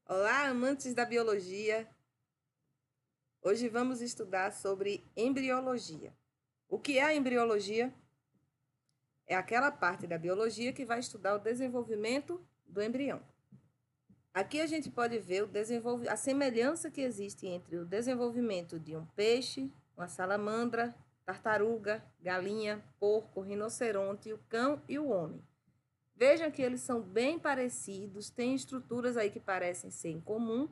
Olá, amantes da biologia! Hoje vamos estudar sobre embriologia. O que é a embriologia? É aquela parte da biologia que vai estudar o desenvolvimento do embrião. Aqui a gente pode ver a semelhança que existe entre o desenvolvimento de um peixe, uma salamandra, tartaruga, galinha, porco, rinoceronte, o cão e o homem. Vejam que eles são bem parecidos, têm estruturas aí que parecem ser em comum,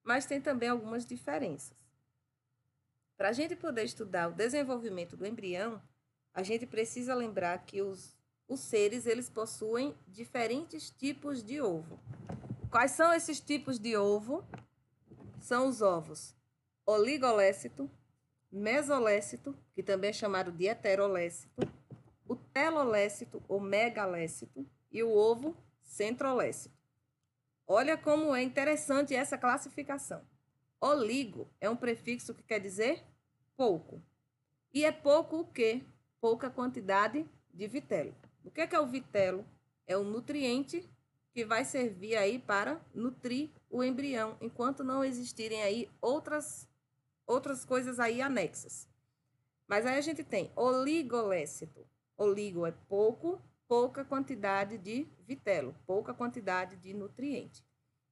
mas tem também algumas diferenças. Para a gente poder estudar o desenvolvimento do embrião, a gente precisa lembrar que os seres eles possuem diferentes tipos de ovo. Quais são esses tipos de ovo? São os ovos oligolécito, mesolécito, que também é chamado de heterolécito, o telolécito ou megalécito e o ovo centrolécito. Olha como é interessante essa classificação. Oligo é um prefixo que quer dizer pouco. E é pouco o quê? Pouca quantidade de vitelo. O que é o vitelo? É um nutriente que vai servir aí para nutrir o embrião, enquanto não existirem aí outras coisas aí anexas. Mas aí a gente tem oligolécito. Oligo é pouco, pouca quantidade de vitelo, pouca quantidade de nutriente.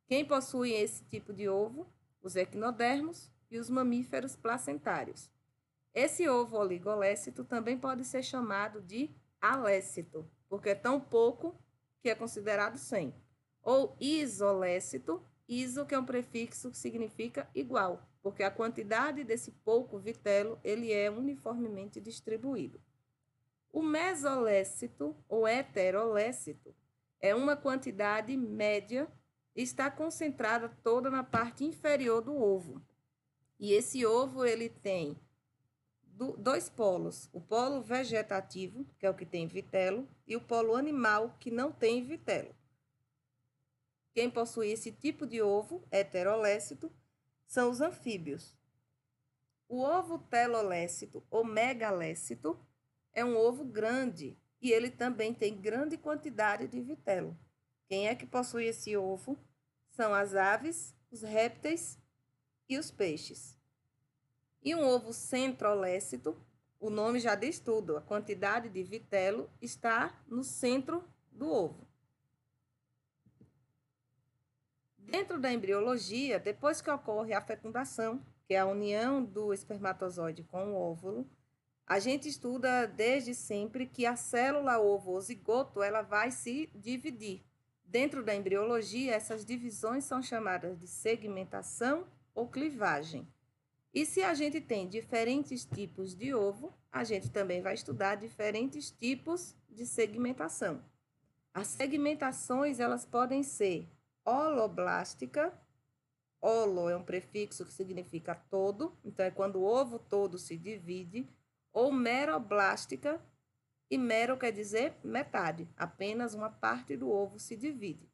Quem possui esse tipo de ovo? Os equinodermos e os mamíferos placentários. Esse ovo oligolécito também pode ser chamado de alécito, porque é tão pouco que é considerado 100. Ou isolécito, iso que é um prefixo que significa igual, porque a quantidade desse pouco vitelo ele é uniformemente distribuído. O mesolécito ou heterolécito é uma quantidade média e está concentrada toda na parte inferior do ovo. E esse ovo ele tem dois polos, o polo vegetativo, que é o que tem vitelo, e o polo animal, que não tem vitelo. Quem possui esse tipo de ovo, heterolécito, são os anfíbios. O ovo telolécito ou megalécito é um ovo grande e ele também tem grande quantidade de vitelo. Quem é que possui esse ovo? São as aves, os répteis e os peixes. E um ovo centrolécito, o nome já diz tudo, a quantidade de vitelo está no centro do ovo. Dentro da embriologia, depois que ocorre a fecundação, que é a união do espermatozoide com o óvulo, a gente estuda desde sempre que a célula ovo ou zigoto ela vai se dividir. Dentro da embriologia, essas divisões são chamadas de segmentação ou clivagem. E se a gente tem diferentes tipos de ovo, a gente também vai estudar diferentes tipos de segmentação. As segmentações elas podem ser holoblástica, holo é um prefixo que significa todo, então é quando o ovo todo se divide, ou meroblástica, e mero quer dizer metade, apenas uma parte do ovo se divide.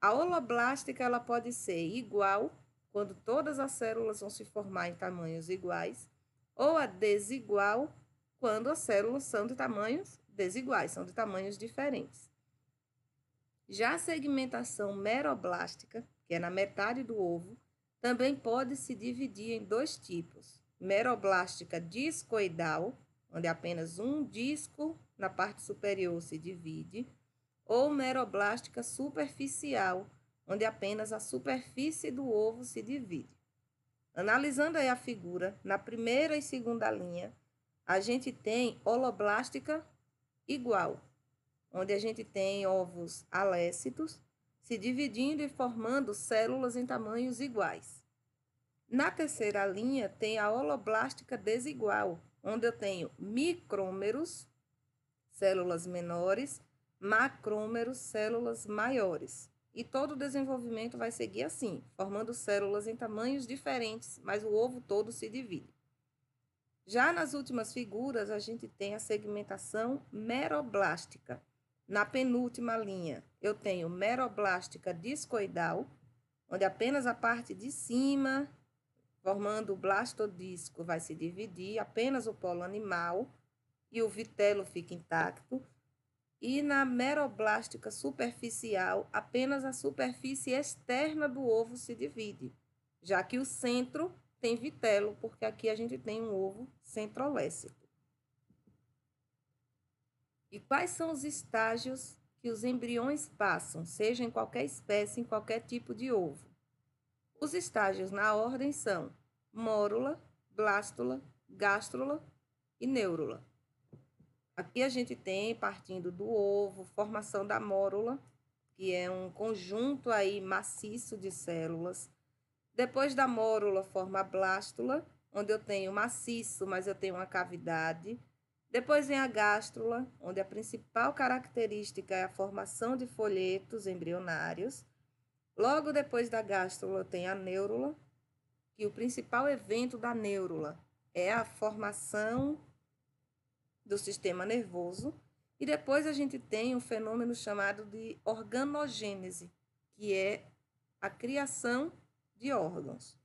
A holoblástica ela pode ser igual, quando todas as células vão se formar em tamanhos iguais, ou a desigual, quando as células são de tamanhos desiguais, são de tamanhos diferentes. Já a segmentação meroblástica, que é na metade do ovo, também pode se dividir em dois tipos: meroblástica discoidal, onde apenas um disco na parte superior se divide, ou meroblástica superficial, onde apenas a superfície do ovo se divide. Analisando aí a figura, na primeira e segunda linha, a gente tem holoblástica igual, onde a gente tem ovos alécitos se dividindo e formando células em tamanhos iguais. Na terceira linha, tem a holoblástica desigual, onde eu tenho micrômeros, células menores, macrômeros, células maiores. E todo o desenvolvimento vai seguir assim, formando células em tamanhos diferentes, mas o ovo todo se divide. Já nas últimas figuras, a gente tem a segmentação meroblástica. Na penúltima linha, eu tenho meroblástica discoidal, onde apenas a parte de cima, formando o blastodisco, vai se dividir, apenas o polo animal, e o vitelo fica intacto. E na meroblástica superficial, apenas a superfície externa do ovo se divide, já que o centro tem vitelo, porque aqui a gente tem um ovo centrolécico. E quais são os estágios que os embriões passam, seja em qualquer espécie, em qualquer tipo de ovo? Os estágios na ordem são mórula, blástula, gástrula e neurula. Aqui a gente tem, partindo do ovo, formação da mórula, que é um conjunto aí maciço de células. Depois da mórula forma a blástula, onde eu tenho maciço, mas eu tenho uma cavidade. Depois vem a gástrula, onde a principal característica é a formação de folhetos embrionários. Logo depois da gástrula tem a neurula, que o principal evento da neurula é a formação do sistema nervoso. E depois a gente tem um fenômeno chamado de organogênese, que é a criação de órgãos.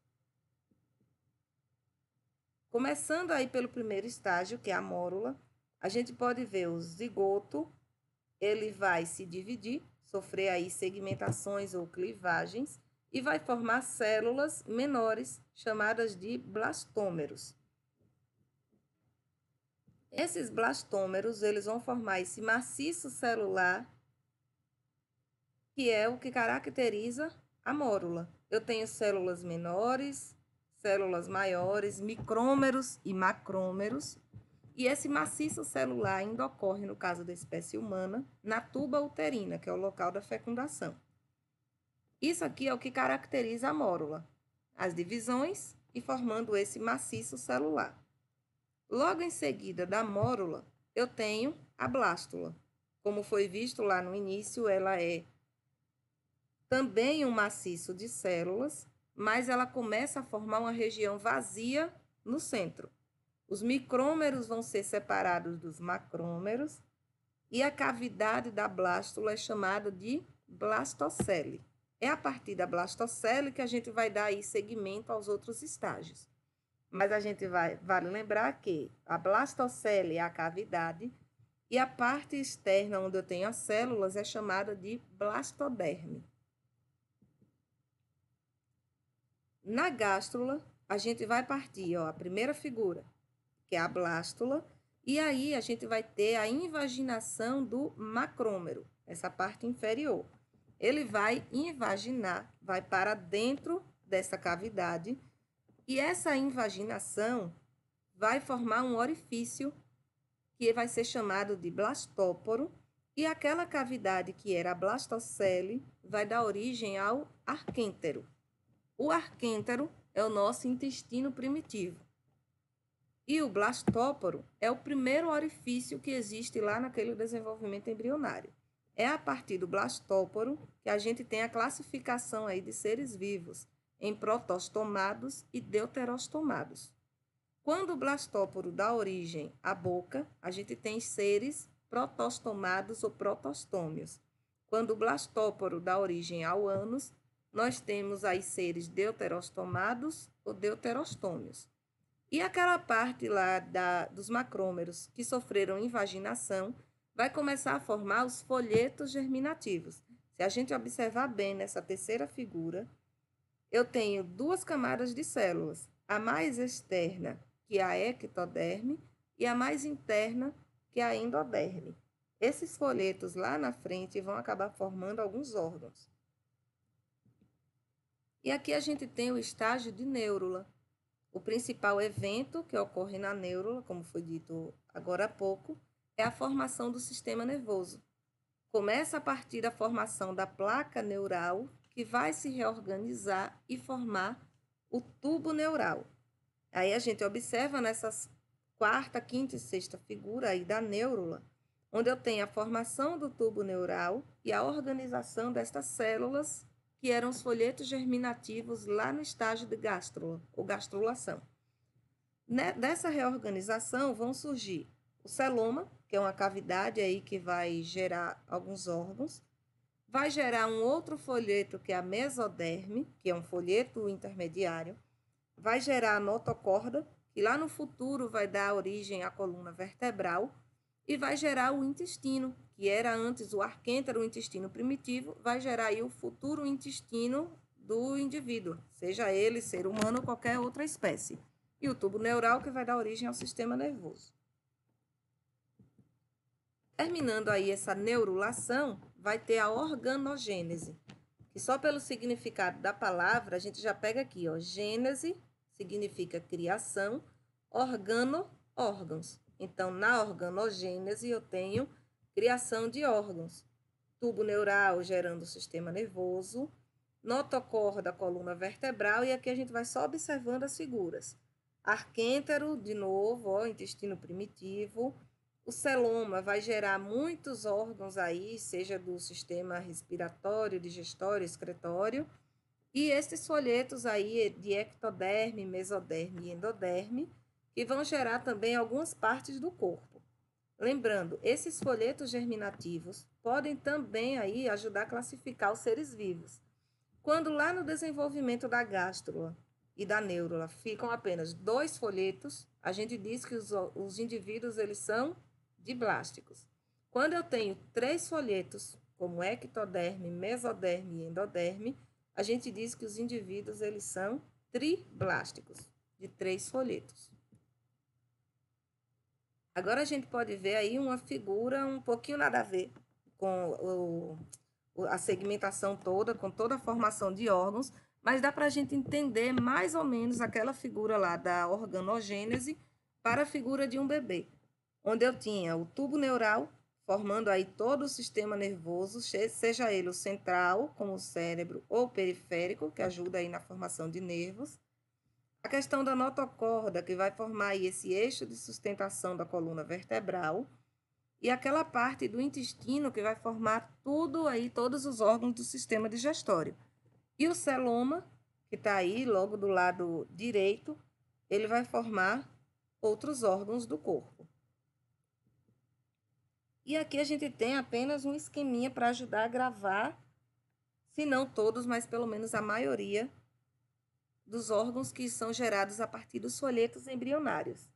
Começando aí pelo primeiro estágio, que é a mórula, a gente pode ver o zigoto, ele vai se dividir, sofrer aí segmentações ou clivagens e vai formar células menores chamadas de blastômeros. Esses blastômeros, eles vão formar esse maciço celular, que é o que caracteriza a mórula. Eu tenho células menores, células maiores, micrômeros e macrômeros. E esse maciço celular ainda ocorre, no caso da espécie humana, na tuba uterina, que é o local da fecundação. Isso aqui é o que caracteriza a mórula, as divisões e formando esse maciço celular. Logo em seguida da mórula, eu tenho a blástula. Como foi visto lá no início, ela é também um maciço de células, mas ela começa a formar uma região vazia no centro. Os micrômeros vão ser separados dos macrômeros e a cavidade da blástula é chamada de blastocele. É a partir da blastocele que a gente vai dar aí seguimento aos outros estágios. Mas a gente vale lembrar que a blastocele é a cavidade e a parte externa onde eu tenho as células é chamada de blastoderme. Na gástrula, a gente vai partir, a primeira figura, que é a blástula, e aí a gente vai ter a invaginação do macrômero, essa parte inferior. Ele vai invaginar, vai para dentro dessa cavidade, e essa invaginação vai formar um orifício que vai ser chamado de blastóporo, e aquela cavidade que era a blastocele vai dar origem ao arquêntero. O arquêntero é o nosso intestino primitivo. E o blastóporo é o primeiro orifício que existe lá naquele desenvolvimento embrionário. É a partir do blastóporo que a gente tem a classificação aí de seres vivos em protostomados e deuterostomados. Quando o blastóporo dá origem à boca, a gente tem seres protostomados ou protostômios. Quando o blastóporo dá origem ao ânus, nós temos aí seres deuterostomados ou deuterostômios. E aquela parte lá dos macrômeros que sofreram invaginação vai começar a formar os folhetos germinativos. Se a gente observar bem nessa terceira figura, eu tenho duas camadas de células, a mais externa, que é a ectoderme, e a mais interna, que é a endoderme. Esses folhetos lá na frente vão acabar formando alguns órgãos. E aqui a gente tem o estágio de neurula. O principal evento que ocorre na neurula, como foi dito agora há pouco, é a formação do sistema nervoso. Começa a partir da formação da placa neural, que vai se reorganizar e formar o tubo neural. Aí a gente observa nessas quarta, quinta e sexta figura aí da neurula, onde eu tenho a formação do tubo neural e a organização destas células, que eram os folhetos germinativos lá no estágio de gástrula, ou gastrulação. Dessa reorganização vão surgir o celoma, que é uma cavidade aí que vai gerar alguns órgãos, vai gerar um outro folheto, que é a mesoderme, que é um folheto intermediário, vai gerar a notocorda, que lá no futuro vai dar origem à coluna vertebral, e vai gerar o intestino, que era antes o arquêntero, o intestino primitivo, vai gerar aí o futuro intestino do indivíduo, seja ele ser humano ou qualquer outra espécie. E o tubo neural que vai dar origem ao sistema nervoso. Terminando aí essa neurulação, vai ter a organogênese, que só pelo significado da palavra, a gente já pega aqui, ó, gênese significa criação, organo, órgãos. Então, na organogênese, eu tenho criação de órgãos. Tubo neural gerando o sistema nervoso, notocorda, coluna vertebral, e aqui a gente vai só observando as figuras. Arquêntero, de novo, ó, intestino primitivo. O celoma vai gerar muitos órgãos aí, seja do sistema respiratório, digestório, excretório. E esses folhetos aí de ectoderme, mesoderme e endoderme, que vão gerar também algumas partes do corpo. Lembrando, esses folhetos germinativos podem também aí ajudar a classificar os seres vivos. Quando lá no desenvolvimento da gástrula e da neurula ficam apenas 2 folhetos, a gente diz que os indivíduos eles são diblásticos. Quando eu tenho 3 folhetos, como ectoderme, mesoderme e endoderme, a gente diz que os indivíduos eles são triblásticos, de 3 folhetos. Agora a gente pode ver aí uma figura um pouquinho nada a ver com a segmentação toda, com toda a formação de órgãos, mas dá para a gente entender mais ou menos aquela figura lá da organogênese para a figura de um bebê, onde eu tinha o tubo neural, formando aí todo o sistema nervoso, seja ele o central, como o cérebro, ou o periférico, que ajuda aí na formação de nervos. A questão da notocorda, que vai formar aí esse eixo de sustentação da coluna vertebral, e aquela parte do intestino que vai formar tudo aí, todos os órgãos do sistema digestório. E o celoma, que está aí logo do lado direito, ele vai formar outros órgãos do corpo. E aqui a gente tem apenas um esqueminha para ajudar a gravar, se não todos, mas pelo menos a maioria dos órgãos que são gerados a partir dos folhetos embrionários.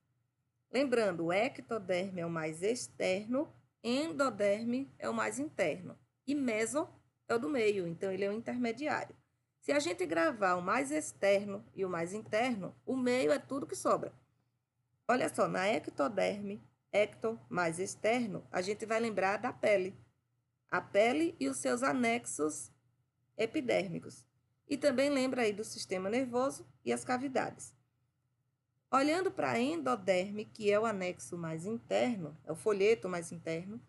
Lembrando, o ectoderme é o mais externo, endoderme é o mais interno e meso é o do meio, então ele é o intermediário. Se a gente gravar o mais externo e o mais interno, o meio é tudo que sobra. Olha só, na ectoderme, ecto mais externo, a gente vai lembrar da pele. A pele e os seus anexos epidérmicos. E também lembra aí do sistema nervoso e as cavidades. Olhando para a endoderme, que é o anexo mais interno, é o folheto mais interno,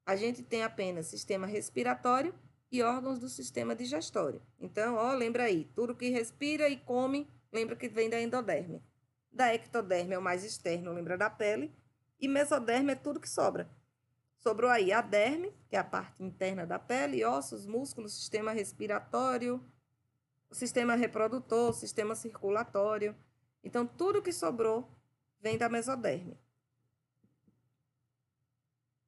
a gente tem apenas sistema respiratório e órgãos do sistema digestório. Então, ó, lembra aí, tudo que respira e come, lembra que vem da endoderme. Da ectoderme é o mais externo, lembra da pele, e mesoderme é tudo que sobra. Sobrou aí a derme, que é a parte interna da pele, ossos, músculos, sistema respiratório, o sistema reprodutor, o sistema circulatório. Então, tudo que sobrou vem da mesoderme.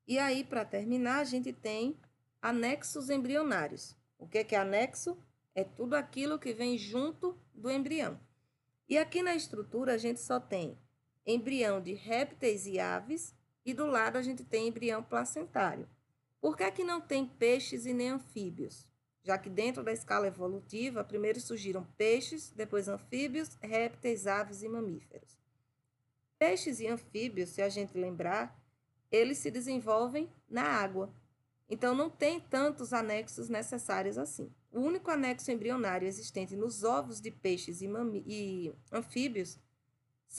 E aí, para terminar, a gente tem anexos embrionários. O que é anexo? É tudo aquilo que vem junto do embrião. E aqui na estrutura, a gente só tem embrião de répteis e aves, e do lado a gente tem embrião placentário. Por que é que não tem peixes e nem anfíbios? Já que dentro da escala evolutiva, primeiro surgiram peixes, depois anfíbios, répteis, aves e mamíferos. Peixes e anfíbios, se a gente lembrar, eles se desenvolvem na água. Então, não tem tantos anexos necessários assim. O único anexo embrionário existente nos ovos de peixes e anfíbios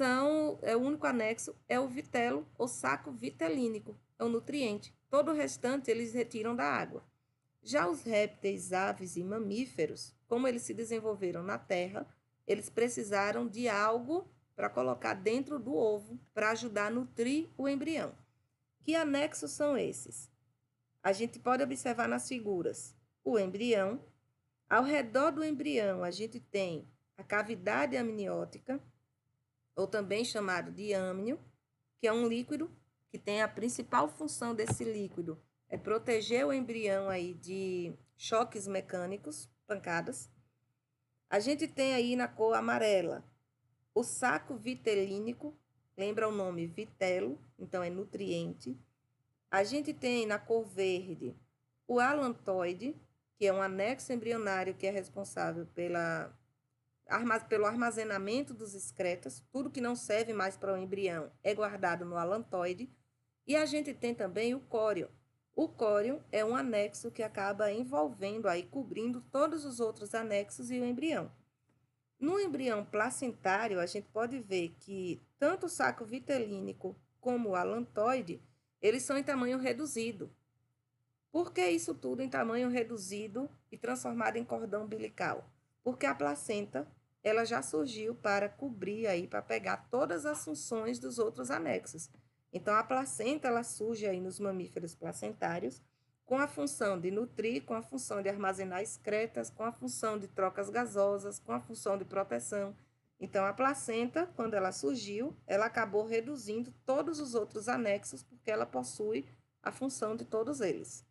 o único anexo é o vitelo ou saco vitelínico, é o nutriente. Todo o restante eles retiram da água. Já os répteis, aves e mamíferos, como eles se desenvolveram na terra, eles precisaram de algo para colocar dentro do ovo para ajudar a nutrir o embrião. Que anexos são esses? A gente pode observar nas figuras o embrião. Ao redor do embrião, a gente tem a cavidade amniótica, ou também chamado de âmnio, que é um líquido que tem a principal função desse líquido é proteger o embrião aí de choques mecânicos, pancadas. A gente tem aí na cor amarela o saco vitelínico, lembra o nome vitelo, então é nutriente. A gente tem na cor verde o alantoide, que é um anexo embrionário que é responsável pelo armazenamento dos excretas. Tudo que não serve mais para o embrião é guardado no alantoide. E a gente tem também o córeo. O córeo é um anexo que acaba envolvendo aí, cobrindo todos os outros anexos e o embrião. No embrião placentário, a gente pode ver que tanto o saco vitelínico como o alantoide, eles são em tamanho reduzido. Por que isso tudo em tamanho reduzido e transformado em cordão umbilical? Porque a placenta, ela já surgiu para cobrir aí, para pegar todas as funções dos outros anexos. Então, a placenta, ela surge aí nos mamíferos placentários com a função de nutrir, com a função de armazenar excretas, com a função de trocas gasosas, com a função de proteção. Então, a placenta, quando ela surgiu, ela acabou reduzindo todos os outros anexos, porque ela possui a função de todos eles.